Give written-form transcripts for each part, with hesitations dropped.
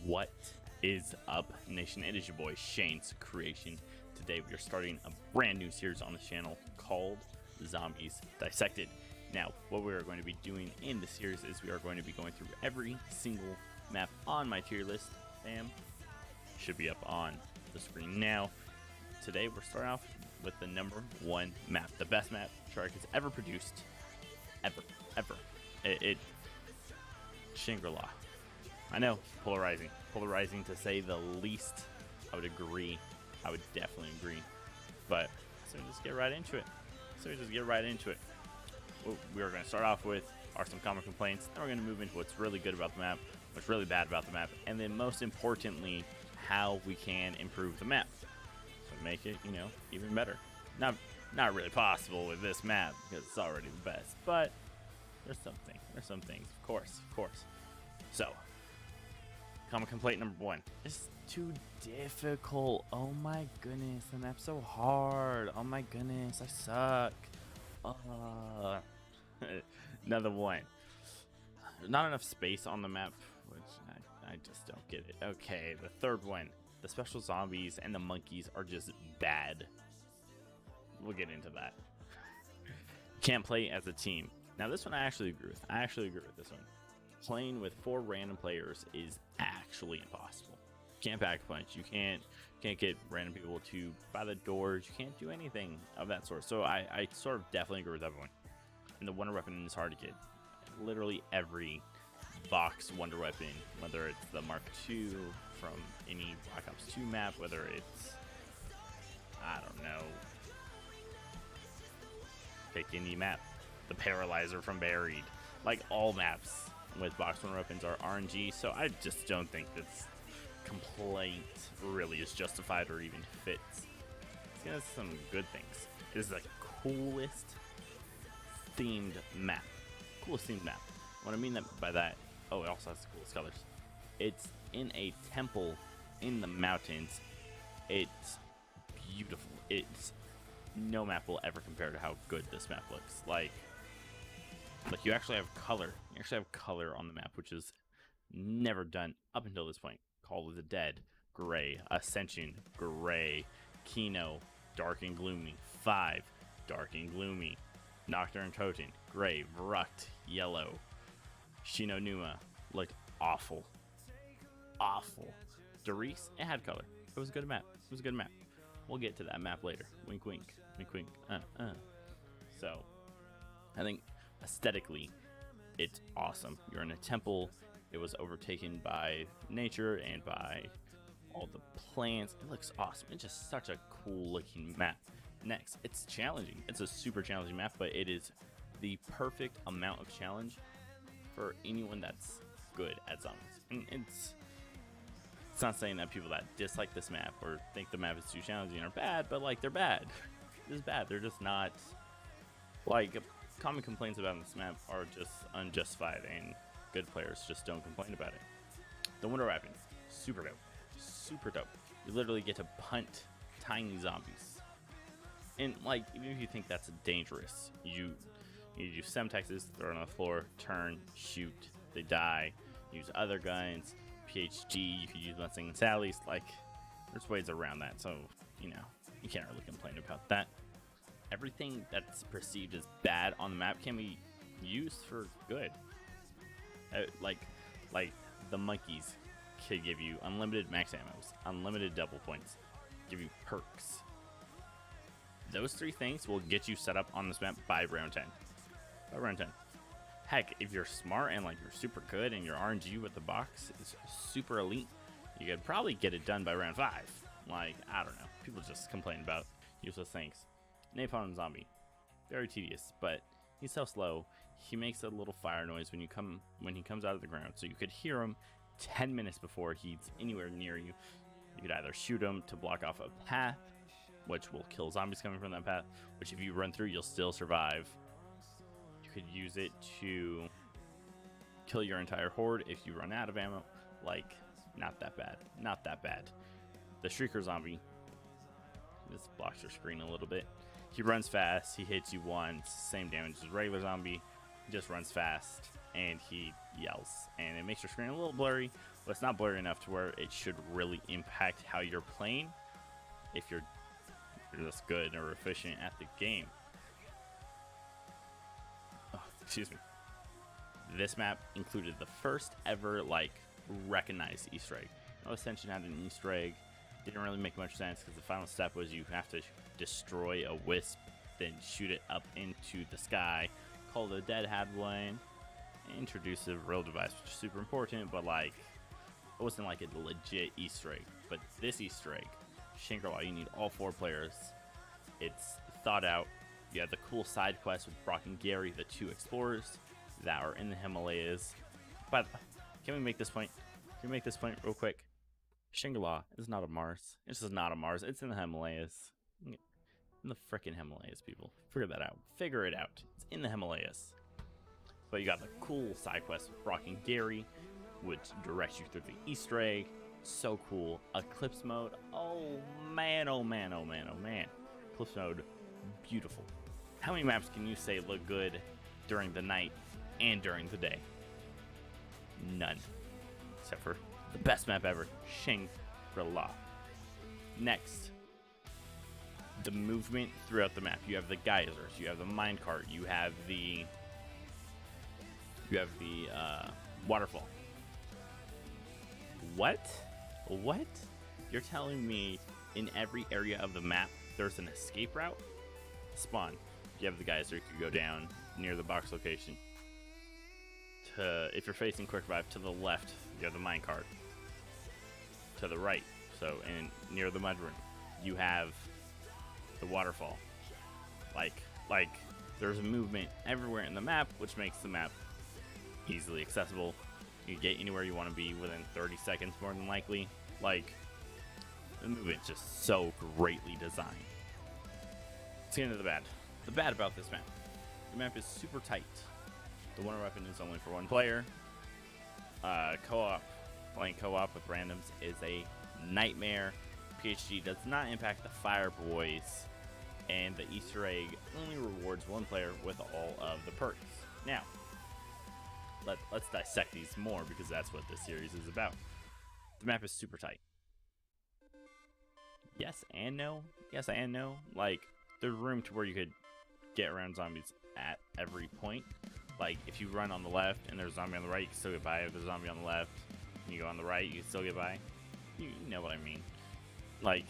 What is up, nation? It is your boy Shane's Creation. Today we are starting a brand new series on the channel called Zombies Dissected. Now, what we are going to be doing in the series is we are going to be going through every single map on my tier list. Bam, should be up on the screen now. Today we're starting off with the number one map, the best map Treyarch has ever produced, ever. Shangri-La. I know, polarizing to say the least. I would agree. I would definitely agree. But so we just get right into it. What we are going to start off with are some common complaints. Then we're going to move into what's really good about the map, what's really bad about the map, and then most importantly, how we can improve the map. So make it, even better. Not really possible with this map because it's already the best, but there's some things, of course. So, common complaint number one. It's too difficult. Oh my goodness, the map's so hard. Oh my goodness, I suck. Another one. Not enough space on the map, which I just don't get it. Okay, the third one. The special zombies and the monkeys are just bad. We'll get into that. Can't play as a team. Now this one I actually agree with. This one. Playing with 4 random players is actually impossible. You can't back punch. You can't get random people to by the doors. You can't do anything of that sort. So I sort of definitely agree with everyone. And the wonder weapon is hard to get. Literally every box wonder weapon, whether it's the Mark II from any Black Ops 2 map, whether it's, I don't know, pick any map, the Paralyzer from Buried, like all maps with box wonder weapons are RNG, so I just don't think this complaint really is justified or even fits. It has some good things. It is the coolest themed map. What I mean by that, oh, it also has the coolest colors. It's in a temple in the mountains. It's beautiful. It's no map will ever compare to how good this map looks. Like you actually have color. You actually have color on the map, which is never done up until this point. Call of the Dead, gray. Ascension, gray. Kino, dark and gloomy. 5, dark and gloomy. Nocturne Toten, gray. Vrucht, yellow. Shino Numa looked awful. Darius, it had color. It was a good map. We'll get to that map later. Wink, wink. So, I think aesthetically, it's awesome. You're in a temple. It was overtaken by nature and by all the plants. It looks awesome. It's just such a cool looking map. Next, it's challenging. It's a super challenging map, but it is the perfect amount of challenge for anyone that's good at zombies. And it's not saying that people that dislike this map or think the map is too challenging are bad, but like they're bad. This is bad. They're just not, like, common complaints about this map are just unjustified, and good players just don't complain about it. The wonder weapon, super dope. You literally get to punt tiny zombies, and like even if you think that's dangerous, you do semtexes, throw it on the floor, turn, shoot, they die. Use other guns, PhD. You could use Mustang and Sally's. Like, there's ways around that, so you can't really complain about that. Everything that's perceived as bad on the map can be used for good. Like the monkeys could give you unlimited max ammos, unlimited double points, give you perks. Those 3 things will get you set up on this map by round 10. Heck, if you're smart and like you're super good and your RNG with the box is super elite, you could probably get it done by round 5. Like, I don't know. People just complain about useless things. Napalm Zombie, very tedious, but he's so slow. He makes a little fire noise when he comes out of the ground, so you could hear him 10 minutes before he's anywhere near you. You could either shoot him to block off a path, which will kill zombies coming from that path, which if you run through, you'll still survive. You could use it to kill your entire horde if you run out of ammo. Like, not that bad. The Shrieker Zombie, this blocks your screen a little bit. He runs fast, he hits you once, same damage as regular zombie, he just runs fast, and he yells, and it makes your screen a little blurry, but it's not blurry enough to where it should really impact how you're playing if you're just good or efficient at the game. Oh, excuse me. This map included the first ever like recognized Easter egg. No Ascension had an Easter egg. Didn't really make much sense because the final step was you have to destroy a wisp, then shoot it up into the sky. Called a dead had one. Introduce a real device, which is super important, but like it wasn't like a legit Easter egg. But this Easter egg, Shangri-La, you need all 4 players. It's thought out. You have the cool side quest with Brock and Gary, the 2 explorers that are in the Himalayas. But can we make this point? Can we make this point real quick? Shangri-La is not a Mars. It's just not a Mars. It's in the Himalayas. In the frickin' Himalayas, people. Figure that out. Figure it out. It's in the Himalayas. But you got the cool side quest with Brock and Gary, which directs you through the Easter egg. So cool. Eclipse mode. Oh man, oh man, oh man, oh man. Eclipse mode, beautiful. How many maps can you say look good during the night and during the day? None. Except for the best map ever, Shangri-La. Next, the movement throughout the map. You have the geysers, you have the minecart, you have the waterfall. What? You're telling me in every area of the map there's an escape route? Spawn. You have the geyser, you could go down near the box location. If you're facing quick revive, to the left you have the minecart. To the right, so and near the mudroom, you have the waterfall. Like there's movement everywhere in the map, which makes the map easily accessible. You get anywhere you want to be within 30 seconds, more than likely. Like, the movement's just so greatly designed. Let's get into the bad. The bad about this map. The map is super tight. The wonder weapon is only for 1 player. Playing co-op with randoms is a nightmare. PhD does not impact the fire boys, and the Easter egg only rewards 1 player with all of the perks. Now, let's dissect these more because that's what this series is about. The map is super tight. Yes and no. Yes and no. Like, there's room to where you could get around zombies at every point. Like, if you run on the left and there's a zombie on the right, you can still get by. If there's a zombie on the left and you go on the right, you can still get by. You know what I mean. Like,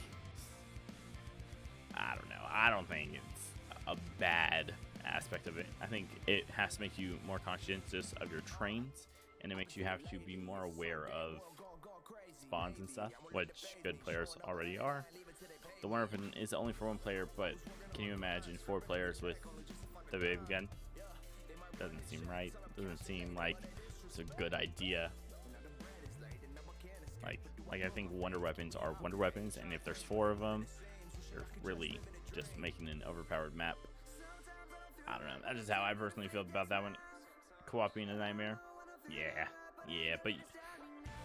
I don't know. I don't think it's a bad aspect of it. I think it has to make you more conscientious of your trains, and it makes you have to be more aware of spawns and stuff, which good players already are. The wonder weapon is only for 1 player, but can you imagine 4 players with the baby gun? Doesn't seem right. Doesn't seem like it's a good idea. Like I think wonder weapons are wonder weapons, and if there's 4 of them, they're really just making an overpowered map. I don't know. That's just how I personally feel about that one. Co-op being a nightmare. Yeah, but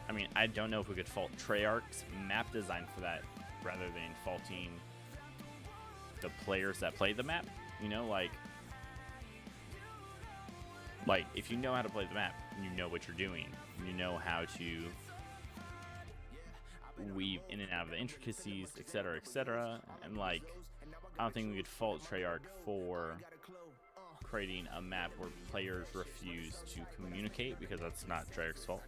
I mean, I don't know if we could fault Treyarch'S map design for that, rather than faulting the players that play the map. You know, like if you know how to play the map, you know what you're doing. You know how to weave in and out of the intricacies, etc., and like, I don't think we could fault Treyarch for creating a map where players refuse to communicate, because that's not Treyarch's fault.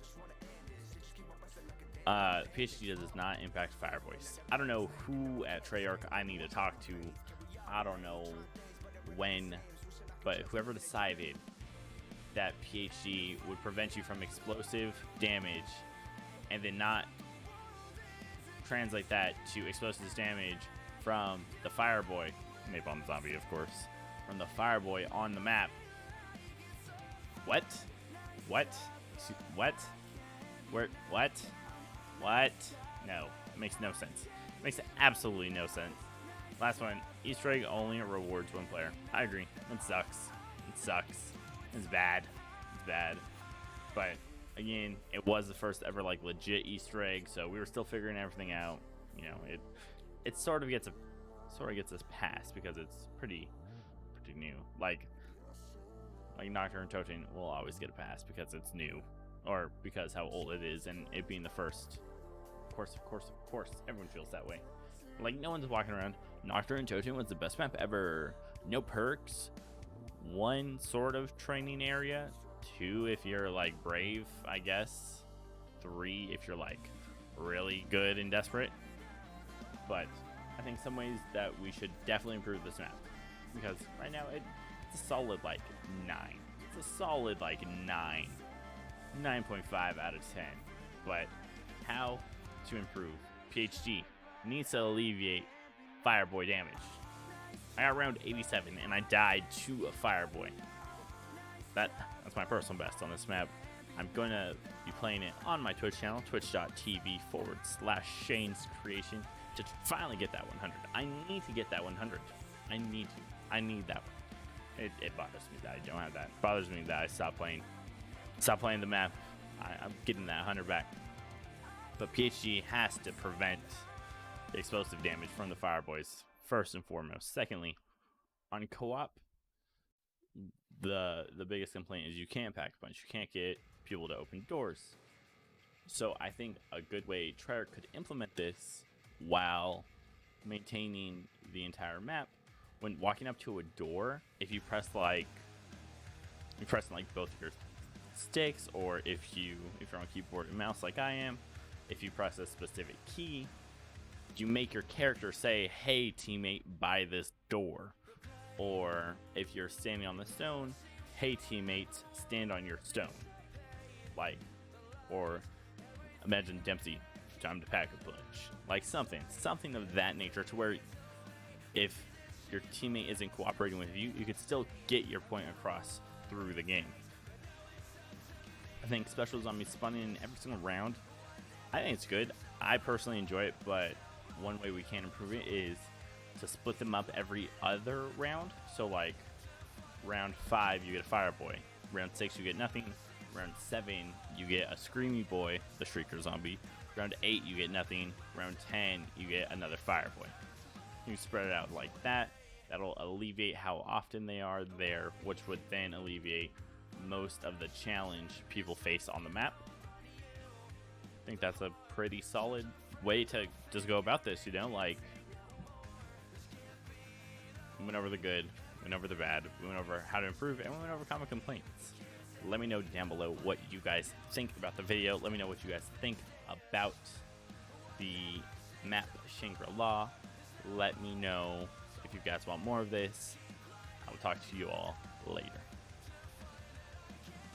PhD does not impact Fire Voice. I don't know who at Treyarch I need to talk to. I don't know when, but whoever decided that PhD would prevent you from explosive damage and then not translate that to explosive damage from the Fireboy, Napalm Zombie of course, from the Fireboy on the map. What? Where? What? No, it makes no sense. It makes absolutely no sense. Last one, Easter egg only rewards 1 player. I agree. It sucks. It's bad. But again, it was the first ever like legit Easter egg, so we were still figuring everything out. You know, it sort of gets a pass because it's pretty new. Like, Like Nocturne Totem will always get a pass because it's new, or because how old it is, and it being the first. Of course, everyone feels that way. Like, no one's walking around. Nocturne Totem was the best map ever. No perks. 1 sort of training area. 2 if you're like brave, I guess. 3 if you're like really good and desperate. But I think some ways that we should definitely improve this map, because right now it's a solid like 9. It's a solid like 9. 9.5 out of 10. But how to improve? PhD needs to alleviate Fireboy damage. I got round 87 and I died to a Fireboy. That's my personal best on this map. I'm going to be playing it on my Twitch channel, twitch.tv/Shane's Creation, to finally get that 100. I need to get that 100. I need that one. It bothers me that I don't have that. It bothers me that I stopped playing the map. I'm getting that 100 back. But PhD has to prevent the explosive damage from the Fireboys, first and foremost. Secondly, on co-op, the biggest complaint is you can't pack a punch. You can't get people to open doors. So I think a good way Treyarch could implement this while maintaining the entire map, when walking up to a door, if you press like both your sticks, or if you're on keyboard and mouse like I am, if you press a specific key, you make your character say, "Hey teammate, by this door." Or if you're standing on the stone, "Hey teammates, stand on your stone." Like, or imagine Dempsey, "Time to pack a punch." Like something of that nature, to where if your teammate isn't cooperating with you, you could still get your point across through the game. I think special zombies spawning in every single round, I think it's good. I personally enjoy it, but one way we can improve it is to split them up every other round. So like round 5 you get a Fireboy, round 6 you get nothing, round 7 you get a Screamy Boy, the Shrieker Zombie, round 8 you get nothing, round 10 you get another Fireboy. You spread it out like that. That'll alleviate how often they are there, which would then alleviate most of the challenge people face on the map. I think that's a pretty solid way to just go about this, you know, like, we went over the good, went over the bad, we went over how to improve, and we went over common complaints. Let me know down below what you guys think about the video. Let me know what you guys think about the map Shangri-La. Let me know if you guys want more of this. I will talk to you all later.